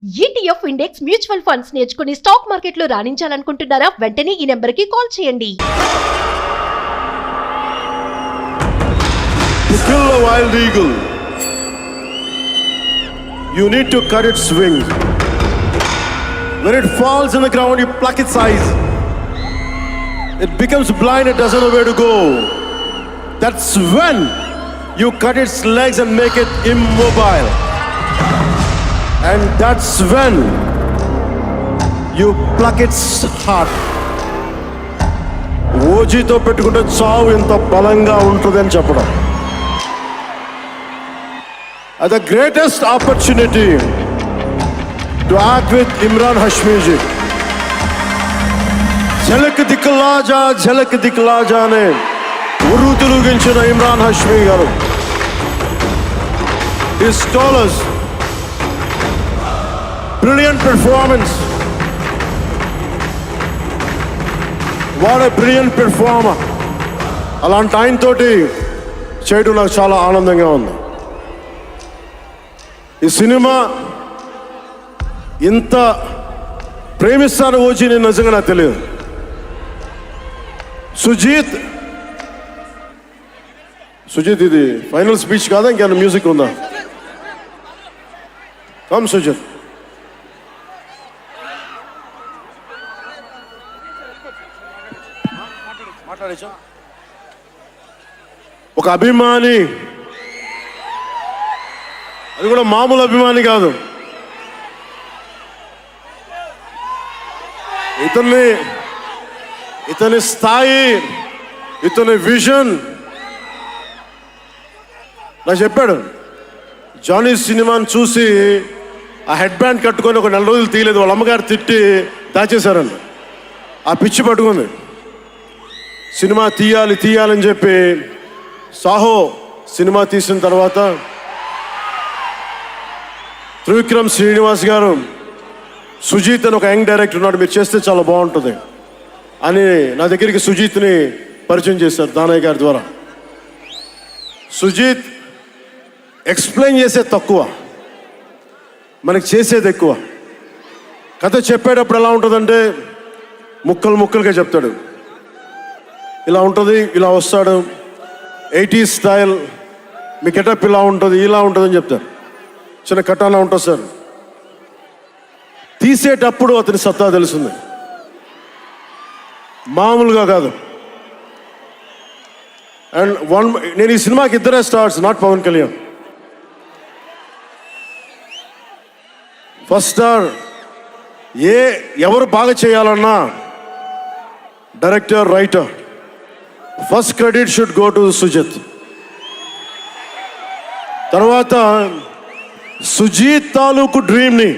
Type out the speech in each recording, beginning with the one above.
ETF index mutual funds నేర్చుకుని stock మార్కెట్లో రాణించాలనుకుంటున్నారా? వెంటనే ఈ నెంబర్కి కాల్ చేయండి. To kill a wild eagle, you need to cut its wings. When it falls on the ground, you pluck its eyes. It becomes blind, it doesn't know where to go. That's when you cut its legs and make it immobile. And that's when you pluck its heart. ఓజీతో పెట్టుకుంటే చావు ఎంత బలంగా ఉంటుంది అని చెప్పడం. The greatest opportunity to act with Imran Hashmi ji. झलक दिखला जा ने ఉర్రు తిరిగించిన ఇమ్రాన్ హష్మీ గారు. His scholars, brilliant performance. What a brilliant performer. అలాంటి ఆయన తోటి చేయడం నాకు చాలా ఆనందంగా ఉంది. ఈ సినిమా ఇంత ప్రేమిస్తాను ఓజీ నేను నిజంగా నాకు తెలియదు. సుజీత్ ఇది ఫైనల్ స్పీచ్ కాదా, ఇంకేమైనా మ్యూజిక్ ఉందా? కమ్ సుజిత్. ఒక అభిమాని, అది కూడా మామూలు అభిమాని కాదు. ఇతని స్థాయి, ఇతని విజన్ నాకు చెప్పాడు. జానీ సినిమాని చూసి ఆ హెడ్ బ్యాండ్ కట్టుకొని ఒక 4 రోజులు తీయలేదు. వాళ్ళ అమ్మగారు తిట్టి దాచేశారండి. ఆ పిచ్చి పట్టుకుంది. సినిమా తీయాలని చెప్పి సాహో సినిమా తీసిన తర్వాత త్రివిక్రమ్ శ్రీనివాస్ గారు, సుజీత్ అని ఒక యంగ్ డైరెక్టర్ ఉన్నాడు, మీరు చేస్తే చాలా బాగుంటుంది అని నా దగ్గరికి సుజీత్ని పరిచయం చేశారు దానయ్య గారి ద్వారా. సుజీత్ ఎక్స్ప్లెయిన్ చేసేది తక్కువ, మనకి చేసేది ఎక్కువ. కథ చెప్పేటప్పుడు ఎలా ఉంటుందంటే ముక్కలుగా చెప్తాడు. ఇలా ఉంటుంది, ఇలా వస్తాడు, 80s స్టైల్, మీ గెటప్ ఇలా ఉంటుంది, ఇలా ఉంటుందని చెప్తారు. చిన్న కటానా ఉంటుంది సార్. తీసేటప్పుడు అతని సత్తా తెలుస్తుంది, మామూలుగా కాదు. అండ్ నేను ఈ సినిమాకి ఇద్దరే stars, not Pawan Kalyan. First star ఎవరు బాగా చేయాలన్నా director, writer, first credit should go to Sujeeth. తర్వాత సుజీత్ తాలూకు డ్రీమ్ని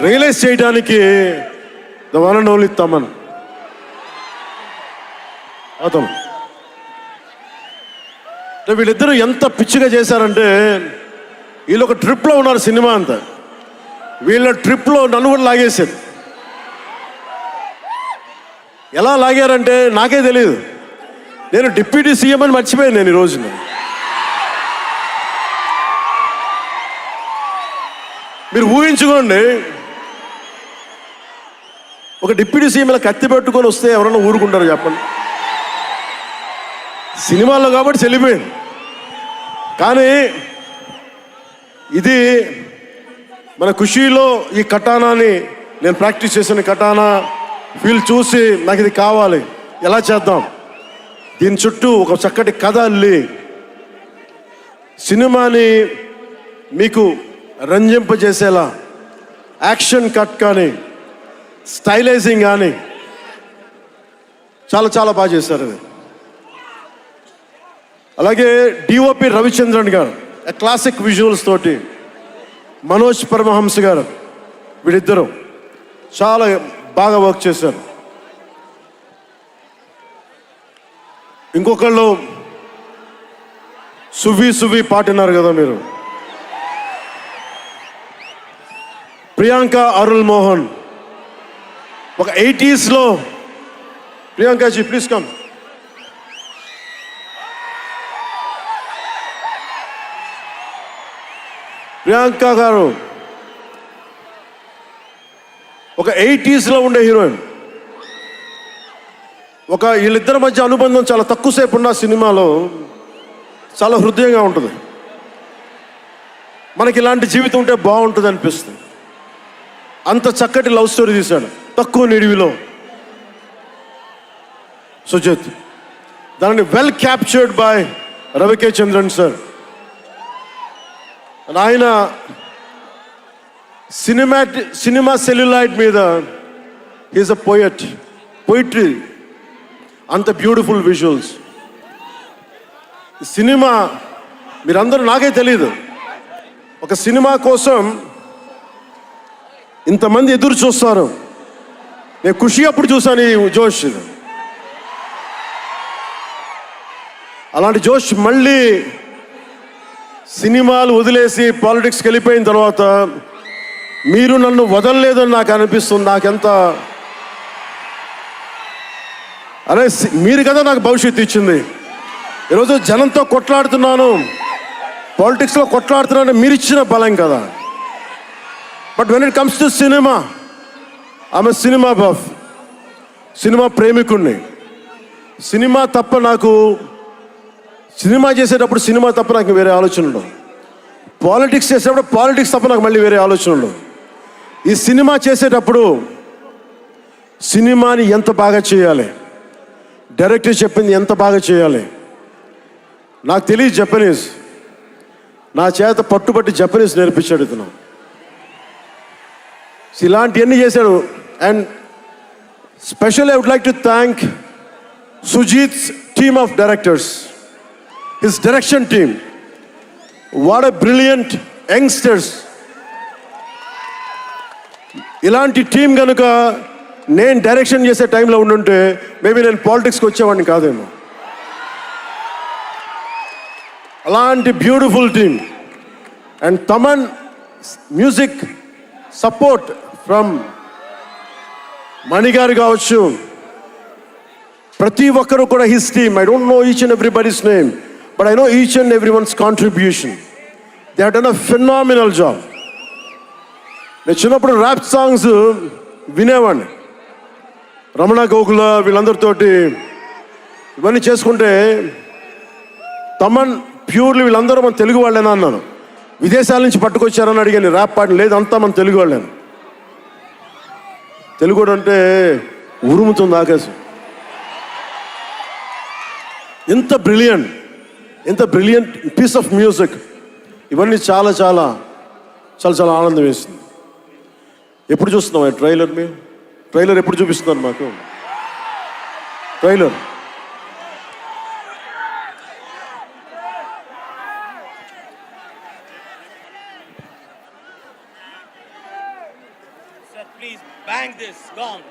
రియలైజ్ చేయడానికి the one and only Thaman. అతను వీళ్ళిద్దరూ ఎంత పిచ్చిగా చేశారంటే, వీళ్ళు ఒక ట్రిప్లో ఉన్నారు సినిమా అంతా. వీళ్ళ ట్రిప్లో నన్ను కూడా లాగేశారు. ఎలా లాగారంటే నాకే తెలియదు. నేను డిప్యూటీ సీఎం అని మర్చిపోయాను నేను ఈ రోజున. మీరు ఊహించుకోండి, ఒక డిప్యూటీ సీఎం ఇలా కత్తి పెట్టుకొని వస్తే ఎవరన్నా ఊరుకుంటారు చెప్పండి? సినిమాల్లో కాబట్టి చెల్లిపోయింది. కానీ ఇది మన ఖుషీలో ఈ కటానాని నేను ప్రాక్టీస్ చేసిన కటానా ఫీల్ చూసి నాకు ఇది కావాలి, ఎలా చేద్దాం, దీని చుట్టూ ఒక చక్కటి కథ అల్లి సినిమాని మీకు రంజింపజేసేలా యాక్షన్ కట్ కానీ స్టైలైజింగ్ కానీ చాలా బాగా చేశారు అది. అలాగే డిఓపి రవిచంద్రన్ గారు క్లాసిక్ విజువల్స్ తోటి, మనోజ్ పరమహంస గారు, వీళ్ళిద్దరూ చాలా బాగా వర్క్ చేశారు. ఇంకొకళ్ళు సువి పాటినారు కదా మీరు, ప్రియాంక అరుల్ మోహన్. ఒక 80s ప్రియాంకాజీ ప్లీజ్ కమ్. ప్రియాంక గారు ఒక 80s ఉండే హీరోయిన్. వీళ్ళిద్దరి మధ్య అనుబంధం చాలా తక్కువసేపు ఉన్న సినిమాలో చాలా హృదయంగా ఉంటుంది. మనకి ఇలాంటి జీవితం ఉంటే బాగుంటుంది అనిపిస్తుంది. అంత చక్కటి లవ్ స్టోరీ తీశాడు తక్కువ నిడివిలో సుజిత్. దానిని well captured by రవికే Chandran sir. ఆయన సినిమా సెల్యులాయిడ్ మీద ఈజ్ అ పోయిట్రీ. అంత బ్యూటిఫుల్ విజువల్స్. సినిమా మీరందరూ నాకే తెలియదు, ఒక సినిమా కోసం ఇంతమంది ఎదురు చూస్తారు. నేను ఖుషి అప్పుడు చూశాను ఈ జోష్. అలాంటి జోష్ మళ్ళీ సినిమాలు వదిలేసి పాలిటిక్స్కి వెళ్ళిపోయిన తర్వాత మీరు నన్ను వదలలేదని నాకు అనిపిస్తుంది. నాకెంత అరే మీరు కదా నాకు భవిష్యత్తు ఇచ్చింది. ఈరోజు జనంతో కొట్లాడుతున్నాను, పాలిటిక్స్లో కొట్లాడుతున్నాను, మీరు ఇచ్చిన బలం కదా. But when it comes to cinema, ఆమె సినిమా బఫ్, సినిమా ప్రేమికుణ్ణి. సినిమా చేసేటప్పుడు సినిమా తప్ప నాకు వేరే ఆలోచన ఉండవు. పాలిటిక్స్ చేసేటప్పుడు పాలిటిక్స్ తప్ప నాకు మళ్ళీ వేరే ఆలోచన ఉండవు. ఈ సినిమా చేసేటప్పుడు సినిమాని ఎంత బాగా చేయాలి, డైరెక్టర్ చెప్పింది ఎంత బాగా చేయాలి. నాకు తెలియదు జపనీస్, నా చేత పట్టుబట్టి జపనీస్ నేర్పించాడు ఇతను. ఇలాంటివన్నీ చేశాడు. And special I would like to thank Sujeeth's team of directors, his direction team. What a brilliant youngsters. ఇలాంటి టీం కనుక నేను డైరెక్షన్ చేసే టైంలో ఉండుంటే మేబీ నేను పాలిటిక్స్కి వచ్చేవాడిని కాదేమో. అలాంటి beautiful team. And Thaman music support from మణిగారు కావచ్చు, ప్రతి ఒక్కరు కూడా his team. I don't know each and everybody's name, but I know each and every one's contribution. They have done a phenomenal job. నేను చిన్నప్పుడు ర్యాప్ సాంగ్స్ వినేవాడిని, రమణ గోకుల వీళ్ళందరితోటి ఇవన్నీ చేసుకుంటే. తమన్ ప్యూర్లీ వీళ్ళందరూ మన తెలుగు వాళ్ళేనా అన్నాను. విదేశాల నుంచి పట్టుకొచ్చారని అడిగాను. ర్యాప్ పాడిన లేదు, అంతా మన తెలుగు వాళ్ళేను. తెలుగు అంటే ఉరుముతుంది ఆకాశం. ఎంత బ్రిలియంట్ పీస్ ఆఫ్ మ్యూజిక్. ఇవన్నీ చాలా చాలా చాలా చాలా ఆనందం వేస్తుంది. ఎప్పుడు చూస్తున్నాం ట్రైలర్? ట్రైలర్ ఎప్పుడు చూపిస్తున్నారు మాకు? Trailer Sir, please bang this gong.